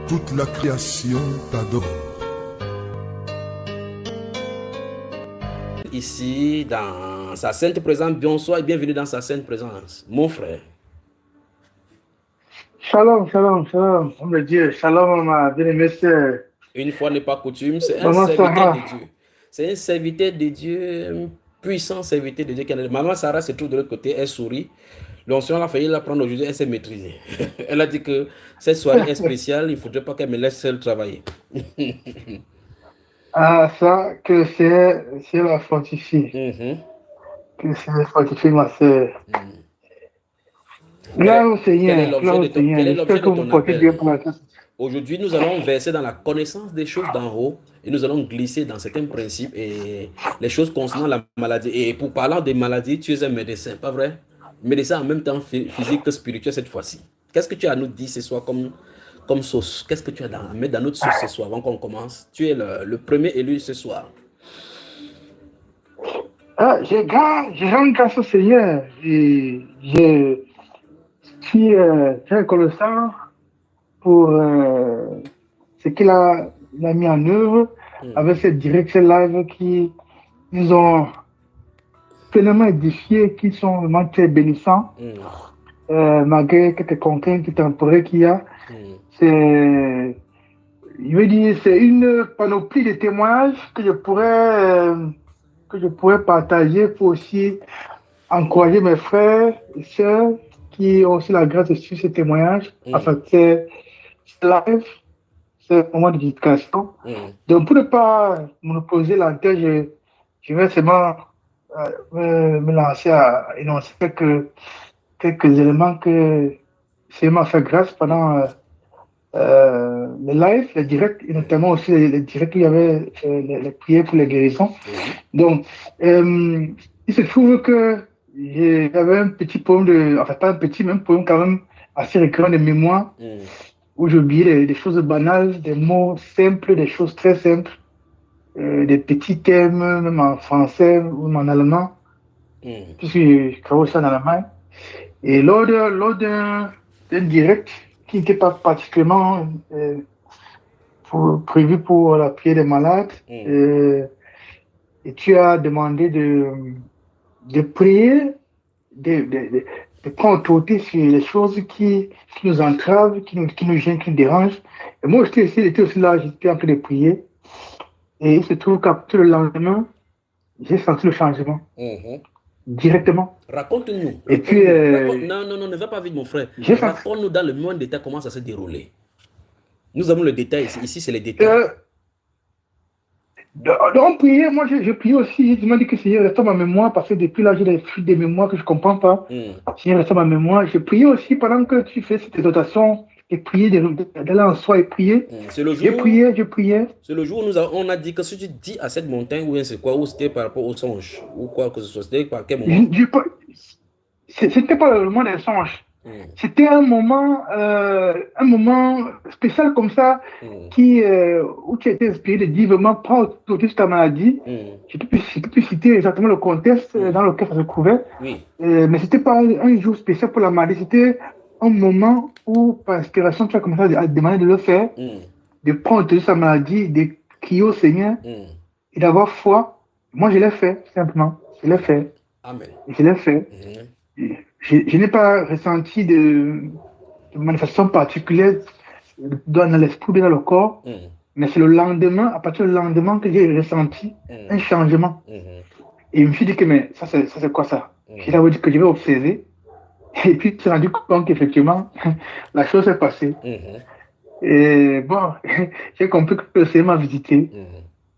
Toute la création t'adore. Ici, dans sa sainte présence, bonsoir et bienvenue dans sa sainte présence, mon frère. Shalom, shalom, shalom. On me dit shalom, ma bien-aimée sœur. Une fois n'est pas coutume, c'est un Maman serviteur Sarah. de Dieu. C'est un serviteur de Dieu, un puissant serviteur de Dieu. Maman Sarah se trouve de l'autre côté, elle sourit. L'onction a failli la prendre aujourd'hui, elle s'est maîtrisée. Elle a dit que cette soirée est spéciale, il ne faudrait pas qu'elle me laisse seule travailler. Ah, ça, que c'est la fortifier. Que c'est la fortifier, ma sœur. Gloire au Seigneur, gloire au Seigneur. J'espère que vous portez bien pour la grâce. Aujourd'hui, nous allons verser dans la connaissance des choses d'en haut et nous allons glisser dans certains principes et les choses concernant la maladie. Et pour parler des maladies, tu es un médecin, pas vrai? Médecin en même temps physique que spirituel cette fois-ci. Qu'est-ce que tu as à nous dire ce soir comme sauce? Qu'est-ce que tu as à mettre dans notre sauce ce soir avant qu'on commence? Tu es le premier élu ce soir. Ah, je rends grâce au Seigneur. Je suis très reconnaissant pour ce qu'il a mis en œuvre avec cette direction live qui nous ont pleinement édifiés, qui sont vraiment très bénissants, malgré quelques contraintes temporaires qu'il y a. Je veux dire, c'est une panoplie de témoignages que je pourrais partager pour aussi encourager mes frères et sœurs qui ont aussi la grâce de suivre ces témoignages. Enfin, c'est live, c'est un moment d'éducation. Donc, pour ne pas monopoliser l'antenne, je vais seulement me lancer à énoncer quelques éléments que c'est m'a fait grâce pendant les lives, les directs, et notamment aussi les directs où il y avait les prières pour les guérisons. Donc, il se trouve que j'avais un petit poème enfin pas un petit, mais un poème quand même assez récurrent de mémoire, où j'oubliais des choses banales, des mots simples, des choses très simples, des petits thèmes, même en français ou en allemand, puisque je travaille aussi en allemand. Et lors d'un direct qui n'était pas particulièrement prévu pour la prière des malades, et tu as demandé de prier, de prendre autorité sur les choses qui nous entravent, qui nous gênent, qui nous dérangent. Et moi, j'étais aussi là, j'étais en train de prier. Et il se trouve qu'après le lendemain, j'ai senti le changement. Directement. Raconte-nous. Et puis, non, ne va pas vite, mon frère. Raconte-nous dans le moindre détail comment ça s'est déroulé. Nous avons le détail ici. Ici, c'est les détails. Donc, prier, moi, je prie aussi. Je me dis que Seigneur, reste ma mémoire, parce que depuis là, j'ai des fuites de mémoire que je ne comprends pas. Seigneur, reste ma mémoire. Je prie aussi pendant que tu fais cette exhortation et prier, d'aller en soi et prier. C'est le jour. Je priais. C'est le jour où on a dit que si tu dis à cette montagne, ou bien c'est quoi, ou c'était par rapport au songe, ou quoi que ce soit, c'était par quel moment? C'était pas le moment des songes. C'était un moment spécial comme ça, où tu étais inspiré de dire vraiment prends autorité sur ta maladie. Je peux citer exactement le contexte dans lequel ça se trouvait. Mais c'était pas un jour spécial pour la maladie, c'était un moment où, par inspiration, tu as commencé à demander de le faire, de prendre autorité sur ta maladie, de crier au Seigneur et d'avoir foi. Moi, je l'ai fait, simplement. Je l'ai fait. Amen. Je l'ai fait. Je n'ai pas ressenti de manifestation particulière dans l'esprit ou dans le corps, mais c'est le lendemain, à partir du lendemain, que j'ai ressenti un changement. Et je me suis dit que, mais ça c'est quoi ça? J'ai d'abord dit que je vais observer, et puis je me suis rendu compte qu'effectivement, la chose s'est passée. Et bon, j'ai compris que le Seigneur m'a visité.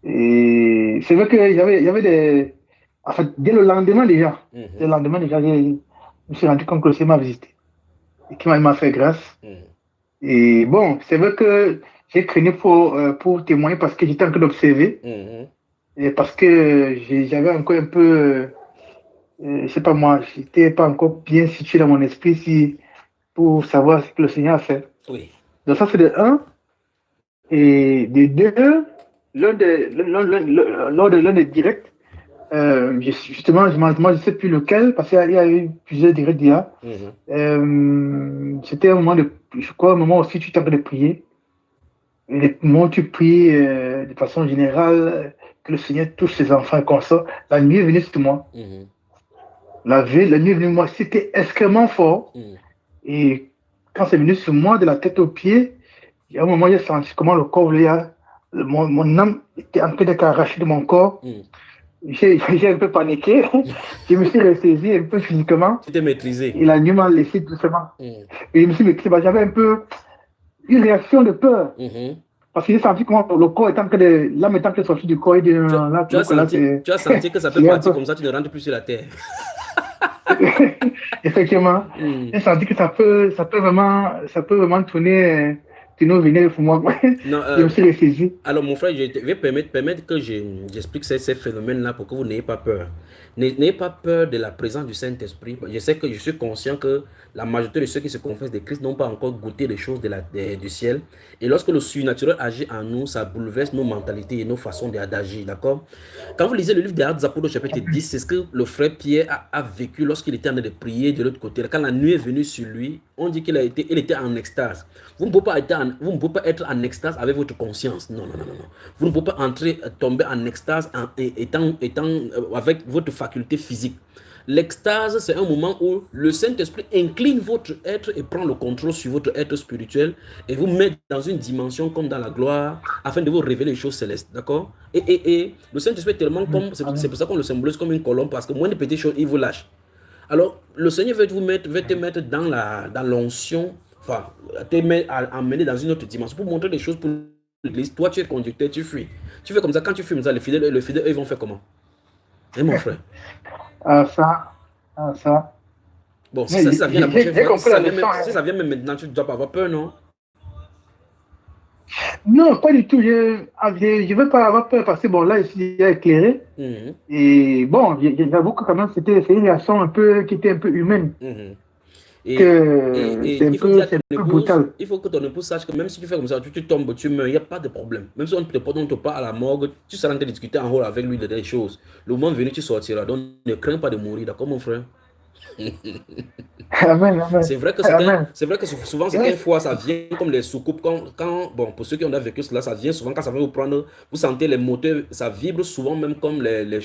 Et c'est vrai qu'il y avait des... En fait, dès le lendemain déjà, je me suis rendu compte que le Seigneur m'a visité et qu'il m'a fait grâce. Et bon, c'est vrai que j'ai craigné pour témoigner parce que j'étais en train d'observer et parce que j'avais encore un peu, je sais pas moi, j'étais pas encore bien situé dans mon esprit pour savoir ce que le Seigneur a fait. Donc ça c'est de un. Et de deux, lors de l'un des directs, justement, moi je ne sais plus lequel, parce qu'il y a eu plusieurs directs d'IA. C'était un moment je crois, un moment aussi, tu t'avais de prier. les poumons, tu pries de façon générale que le Seigneur touche ses enfants et comme ça. La nuit est venue sur moi. La nuit est venue sur moi. C'était extrêmement fort. Et quand c'est venu sur moi, de la tête aux pieds, il y a un moment, j'ai senti comment le corps, mon âme était en train d'être arrachée de mon corps. J'ai un peu paniqué. Je me suis ressaisi un peu physiquement. Tu t'es maîtrisé. Et la nuit m'a laissé doucement. Et je me suis maîtrisé. J'avais un peu une réaction de peur. Parce que j'ai senti comment le corps est en train de. L'âme est en train de sortir du corps. Et tu as senti que ça peut partir comme ça, tu ne rentres plus sur la terre. Effectivement. J'ai senti que ça peut vraiment tourner au vinaigre pour moi. Non, je me suis ressaisi. Alors, mon frère, je vais permettre que j'explique ces phénomènes-là pour que vous n'ayez pas peur. N'ayez pas peur de la présence du Saint-Esprit. Je sais que je suis conscient que la majorité de ceux qui se confessent de Christ n'ont pas encore goûté les choses du ciel. Et lorsque le surnaturel agit en nous, ça bouleverse nos mentalités et nos façons d'agir, d'accord? Quand vous lisez le livre des Actes des Apôtres, chapitre 10, c'est ce que le frère Pierre a vécu lorsqu'il était en train de prier de l'autre côté. Quand la nuit est venue sur lui, on dit qu'il était en extase. Vous ne pouvez pas être en extase avec votre conscience. Non. Vous ne pouvez pas tomber en extase étant avec votre faculté physique. L'extase, c'est un moment où le Saint-Esprit incline votre être et prend le contrôle sur votre être spirituel et vous met dans une dimension comme dans la gloire afin de vous révéler les choses célestes. D'accord? Et le Saint-Esprit est tellement comme, c'est pour ça qu'on le symbolise comme une colombe, parce que moins de petites choses, il vous lâche. Alors, le Seigneur veut te mettre dans l'onction, enfin, amener dans une autre dimension pour montrer des choses pour l'église. Toi, tu es conducteur, tu fuis. Tu fais comme ça, quand tu fuis, les fidèles, eux, ils vont faire comment? Et mon frère? Ça. Bon, si ça vient la prochaine fois, si ça vient même maintenant, tu ne dois pas avoir peur, non? Non, pas du tout. Je ne veux pas avoir peur parce que bon, là, il y a éclairé. Et bon, j'avoue que quand même, c'était une réaction qui était un peu humaine. Et c'est un peu brutal. Il faut que ton épouse sache que même si tu fais comme ça, tu tombes, tu meurs, il n'y a pas de problème. Même si on te porte pas à la morgue, tu seras en train de discuter en haut avec lui des choses. Le moment venu, tu sortiras. Donc, ne crains pas de mourir, d'accord, mon frère? Amen. C'est vrai que souvent, certaines fois, ça vient comme les soucoupes. Bon, pour ceux qui ont vécu cela, ça vient souvent quand ça va vous prendre. Vous sentez les moteurs, ça vibre souvent, même comme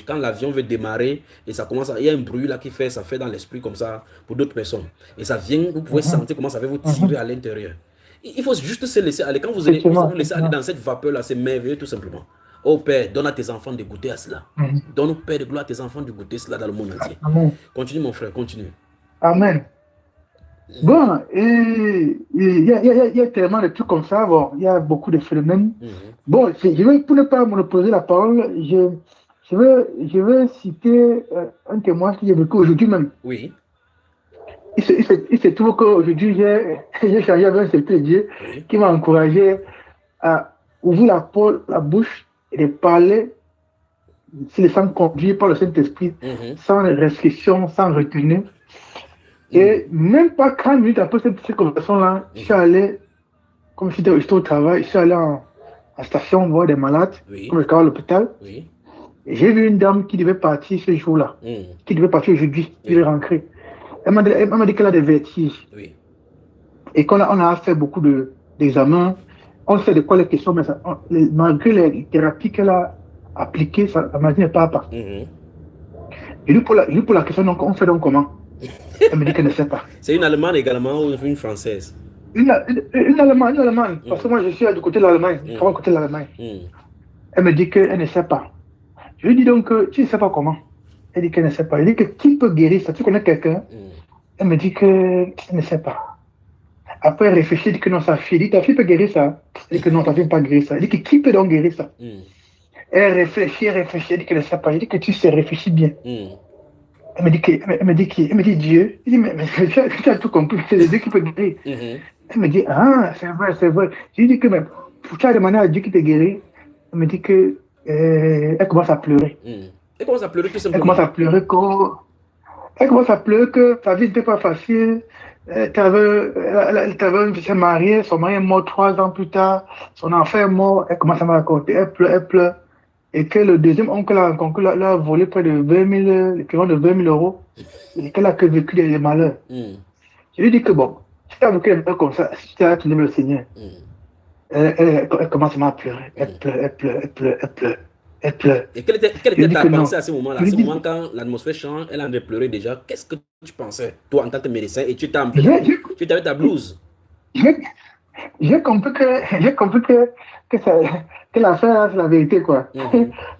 quand l'avion veut démarrer. Et ça commence il y a un bruit là ça fait dans l'esprit comme ça pour d'autres personnes. Et ça vient, vous pouvez sentir comment ça va vous tirer à l'intérieur. Il faut juste se laisser aller. Quand vous vous laissez aller dans cette vapeur-là, c'est merveilleux tout simplement. Oh Père, donne à tes enfants de goûter à cela. Donne au Père de gloire à tes enfants de goûter cela dans le monde entier. Amen. Continue mon frère, continue. Amen. Bon, il y a tellement de trucs comme ça. Bon, il y a beaucoup de phénomènes. Bon, pour ne pas monopoliser la parole, je veux citer un témoin qui est vécu aujourd'hui même. Oui. Il se trouve qu'aujourd'hui, j'ai changé avec un certain Dieu qui m'a encouragé à ouvrir la bouche et de parler, se laissant conduire par le Saint-Esprit, sans restriction, sans retenue. Et même pas 40 minutes après cette conversation-là, je suis allé, comme j'étais au travail, je suis allé en station voir des malades, comme je travaille à l'hôpital. Et j'ai vu une dame qui devait partir ce jour-là, qui devait partir aujourd'hui, qui devait rentrer. Elle m'a dit qu'elle a des vertiges. Et qu'on a fait beaucoup d'examens, on sait de quoi les questions, mais malgré les thérapies qu'elle a appliquées, la maladie n'est pas. Et lui, pour la question, donc, on fait donc comment? Elle me dit qu'elle ne sait pas. C'est une Allemande également ou une Française? Une Allemande. Parce que moi, je suis du côté de l'Allemagne. Je travaille du côté de l'Allemagne. Elle me dit qu'elle ne sait pas. Je lui dis donc, tu ne sais pas comment? Elle dit qu'elle ne sait pas. Elle dit que qui peut guérir ça? Tu connais quelqu'un? Elle me dit qu'elle ne sait pas. Après, elle réfléchit, elle dit que non, sa fille. Elle dit, ta fille peut guérir ça? Elle dit que non, ta fille ne peut pas guérir ça. Elle dit que qui peut donc guérir ça? Elle réfléchit, elle dit qu'elle ne sait pas. Elle dit que tu sais, réfléchis bien. Elle me dit Dieu. Elle dit, mais tu as tout compris, c'est Dieu qui peut guérir. Elle me dit, ah, c'est vrai. Je lui dis que, mais tu as demandé à Dieu qui te guérit. Elle me dit que, elle commence à pleurer. Elle commence à pleurer tout simplement. Elle commence à pleurer que sa vie n'était pas facile. Elle s'est mariée, son mari est mort 3 ans plus tard, son enfant est mort, elle commence à me raconter, elle pleure. Et que le deuxième oncle l'a volé près de 20 000, l'équivalent de 20 000 euros, et qu'elle a que vécu des malheurs. Je lui dis que bon, si tu as vécu des malheurs comme ça, si tu as tourné le Seigneur, Elle commence à pleurer. Elle pleure, elle pleure, elle pleure, elle pleure. Elle pleure. Et quelle était ta pensée à ce moment-là? À ce dis- moment, quand l'atmosphère change, elle est en train de pleurer déjà. Qu'est-ce que tu pensais, toi, en tant que médecin, et tu étais en plein, tu étais avec ta blouse? J'ai compris que, ça, que l'affaire, c'est la vérité, quoi.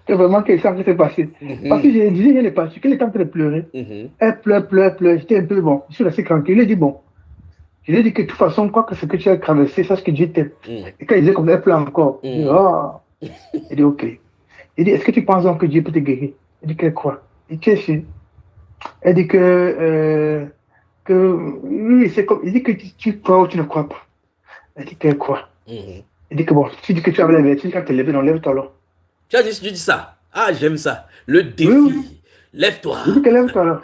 Que vraiment, que ça s'est passé. Parce que j'ai dit, elle est partie, qu'elle est en train de pleurer. Elle pleure, pleure, pleure. J'étais un peu bon. Je suis resté tranquille. Je lui ai dit, bon. Je lui ai dit que de toute façon, quoi que ce que tu as traversé, sache que Dieu t'aime. Et quand il disait comme ça, elle pleure encore. Je dis, oh. Il dit, ok. Il dit, est-ce que tu penses donc que Dieu peut te guérir? Il dit, qu'elle croit. Il dit, tu es sûr? Elle dit oui, c'est comme, il dit que tu crois ou tu ne crois pas. Elle dit qu'elle croit. Il dit que bon, tu dis que tu avais la vertige quand tu es levé, non, lève-toi alors. Tu dis ça. Ah, j'aime ça. Le défi. Oui. Lève-toi. Il dit que lève-toi alors.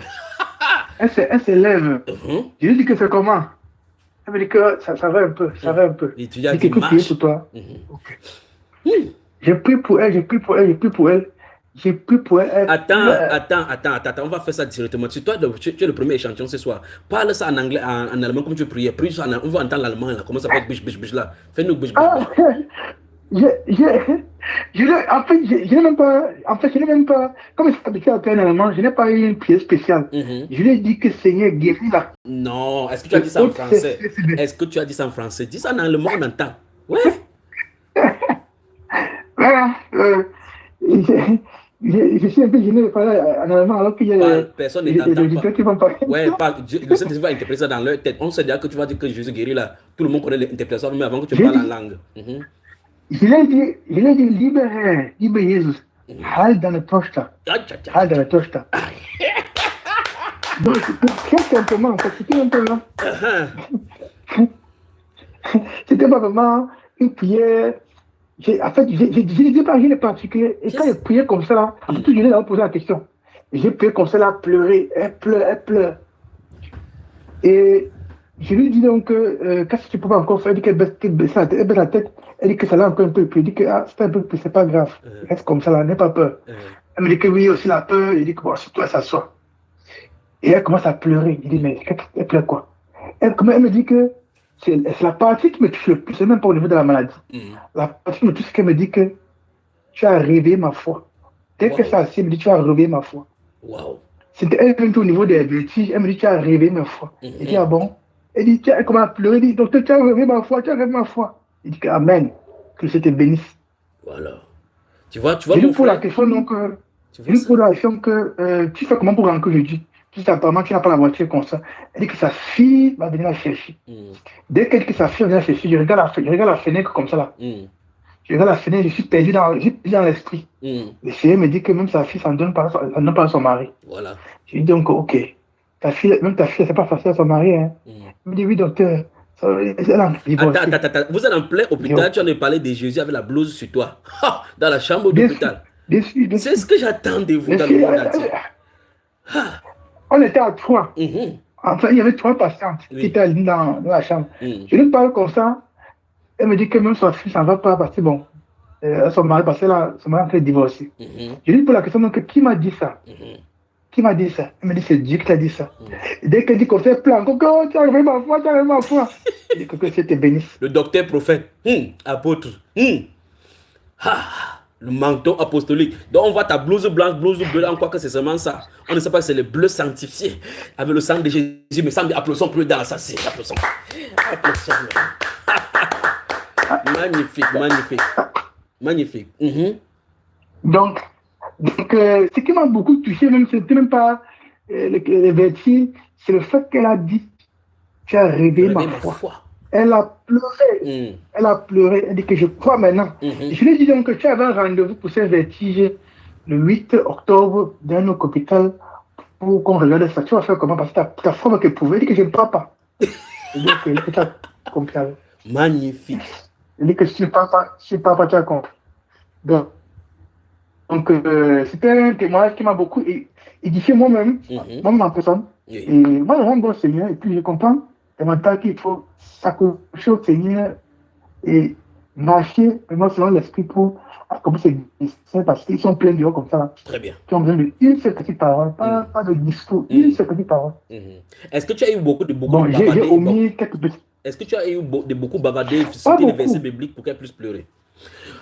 Elle se lève. Je lui dis que c'est comment? Elle me dit que ça va un peu, ça va un peu. Et tu lui as dit que marche. prier pour toi. Okay. J'ai prié pour elle, j'ai prié pour elle, j'ai prié pour elle. J'ai prié pour elle. Attends. On va faire ça directement. Tu es le premier échantillon ce soir. Parle ça en anglais, en allemand comme tu priais. Prie ça on va entendre l'allemand là. Comment ça fait biche, biche, biche là? Fais-nous biche, biche, biche. Je n'ai même pas, comme je suis habitué à apprendre en allemand, je n'ai pas eu une prière spéciale. Je lui ai dit que Seigneur guéris la. Non, est-ce que tu as dit ça en français? Est-ce que tu as dit ça en français? Dis ça en allemand, on entend. Ouais. Voilà. Je suis un peu gêné de parler en allemand alors qu'il y a personne ne t'entend qui vont parler. Ouais, le Saint-Esprit va interpréter ça dans leur tête. On sait déjà que tu vas dire que Jésus guérit là. Tout le monde connaît l'interprétation, mais avant que tu parles en langue. Je l'ai dit, libère Jésus. Halt deine Tochter. Halt deine Tochter. Donc, très simplement, c'était un peu là. C'était pas vraiment une prière. En fait, je disais pas rien de particulier. Et quand j'ai prié comme ça, là, après tout, je lui ai posé la question. J'ai prié comme ça, là, pleurer. Elle pleure. Et je lui dis donc, qu'est-ce que tu peux pas encore faire? Elle dit qu'elle baisse la tête. Elle dit que ça l'a encore un peu. Puis elle dit que c'est pas grave. Reste comme ça, là, n'aie pas peur. Elle me dit que oui, aussi la peur. Elle dit que bon, surtout, elle s'assoit. Et elle commence à pleurer. Je dis, mais elle pleure quoi? Elle me dit que c'est la partie qui me touche le plus, c'est même pas au niveau de la maladie. La partie qui me touche, c'est qu'elle me dit que tu as réveillé ma foi. Dès que ça elle me dit, tu as réveillé ma foi. C'était elle même au niveau des vertiges, elle me dit, tu as réveillé ma foi. Elle dit, ah bon? Elle dit, elle commence à pleurer, elle dit, docteur, tu as réveillé ma foi, tu as réveillé ma foi. Il dit, amen, que je te bénisse. Voilà. Tu vois, je lui pose la question, donc, tu fais comment pour rentrer aujourd'hui? Apparemment, tu n'as pas la voiture comme ça. Elle dit que sa fille va venir la chercher. Dès qu'elle dit que sa fille va venir la chercher, je regarde la fenêtre comme ça là. Je regarde la fenêtre, je suis perdu dans l'esprit. Le Seigneur me dit que même sa fille, ça ne donne pas à son mari. Voilà. Je lui dis donc, ok. Même ta fille, c'est pas facile à son mari. Hein. Il me dit, oui, docteur. Attends. Vous êtes en plein hôpital, tu en as parlé de Jésus avec la blouse sur toi. Dans la chambre d'hôpital. C'est ce que j'attends de vous dans le monde entier. On était à 3. Enfin, il y avait 3 patientes qui étaient dans la chambre. Je lui parle comme ça. Elle me dit que même son fils s'en va pas parce que bon, son mari, parce que là, son mari est en train de divorcer. Je lui pose la question, donc, qui m'a dit ça? Qui m'a dit ça? Elle me dit, c'est Dieu qui t'a dit ça. Et dès qu'elle dit qu'on fait plein, oh, tu as réveillé ma foi, tu as réveillé ma foi. Je dis que Dieu te bénisse. Le docteur prophète, apôtre, le manteau apostolique. Donc on voit ta blouse blanche, blouse bleue, on croit que c'est seulement ça. On ne sait pas que c'est le bleu sanctifié avec le sang de Jésus. Mais ça, applaudissons plus dans ça, c'est applaudissons. Magnifique. Donc, ce qui m'a beaucoup touché, même, c'était même pas les vertiges, c'est le fait qu'elle a dit, tu as réveillé ma foi. Elle a pleuré. Elle dit que je crois maintenant. Je lui ai dit donc que tu avais un rendez-vous pour ces vertiges le 8 octobre dans notre hôpital pour qu'on regarde ça. Tu vas faire comment? Parce que ta femme qui pouvait. Elle dit que je ne parle pas. Elle dit que tu as compris. Magnifique. Elle dit que si tu ne parles pas, tu as compris. Donc c'était un témoignage qui m'a beaucoup édifié moi-même, moi-même en personne. Et moi, je rentre au Seigneur et puis je comprends. Et maintenant qu'il faut s'accrocher au Seigneur et marcher vraiment selon l'esprit pour accomplir ces desseins parce qu'ils sont pleins de comme ça. Très bien. Qui ont besoin d'une seule petite parole, pas de discours, une seule petite parole. Est-ce que tu as eu beaucoup de Bon, j'ai omis quelques petits. Est-ce que tu as eu de beaucoup bavarder, Pas citer les versets beaucoup. bibliques pour qu'elle puisse pleurer?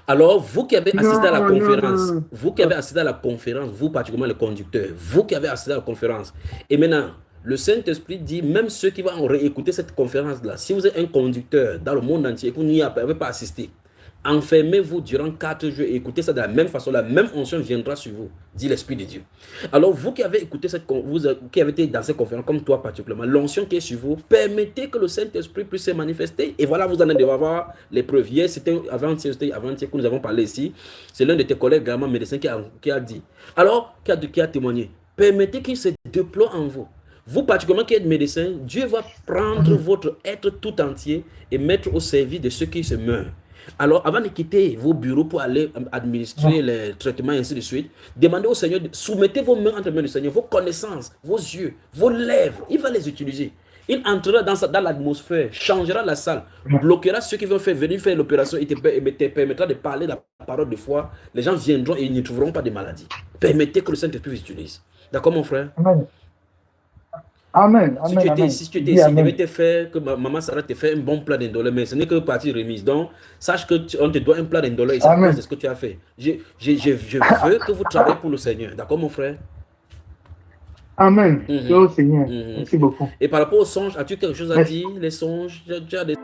Alors, vous qui avez assisté à la Non, non, conférence, non. vous qui avez assisté à la conférence, vous particulièrement les conducteurs, vous qui avez assisté à la conférence, et maintenant, le Saint-Esprit dit, même ceux qui vont réécouter cette conférence-là, si vous êtes un conducteur dans le monde entier et que vous n'y avez pas assisté, enfermez-vous durant 4 jours et écoutez ça de la même façon, la même onction viendra sur vous, dit l'Esprit de Dieu. Alors, vous qui avez écouté qui avez été dans cette conférence, comme toi particulièrement, l'onction qui est sur vous, permettez que le Saint-Esprit puisse se manifester. Et voilà, vous en allez avoir les preuves. Hier, c'était avant-hier que nous avons parlé ici. C'est l'un de tes collègues, également médecin, qui a dit. Alors, qui a témoigné. Permettez qu'il se déploie en vous. Vous, particulièrement qui êtes médecin, Dieu va prendre votre être tout entier et mettre au service de ceux qui se meurent. Alors, avant de quitter vos bureaux pour aller administrer les traitements et ainsi de suite, demandez au Seigneur, soumettez vos mains entre les mains du Seigneur, vos connaissances, vos yeux, vos lèvres, il va les utiliser. Il entrera dans l'atmosphère, changera la salle, bloquera ceux qui vont venir faire l'opération et te permettra de parler la parole de foi. Les gens viendront et ils ne trouveront pas de maladie. Permettez que le Saint-Esprit vous utilise. D'accord, mon frère? Amen. Amen. Si Amen. tu étais Amen. ici, il Amen. devait te faire, que maman Sarah te fait un bon plat d'indoleur, mais ce n'est que partie remise. Donc, sache qu'on te doit un plat d'indoleur et c'est à cause de ce que tu as fait. Je veux que vous travaillez pour le Seigneur. D'accord, mon frère? Amen. Oh Seigneur. Merci beaucoup. Et par rapport aux songes, as-tu quelque chose à Merci. dire? Les songes, tu as des...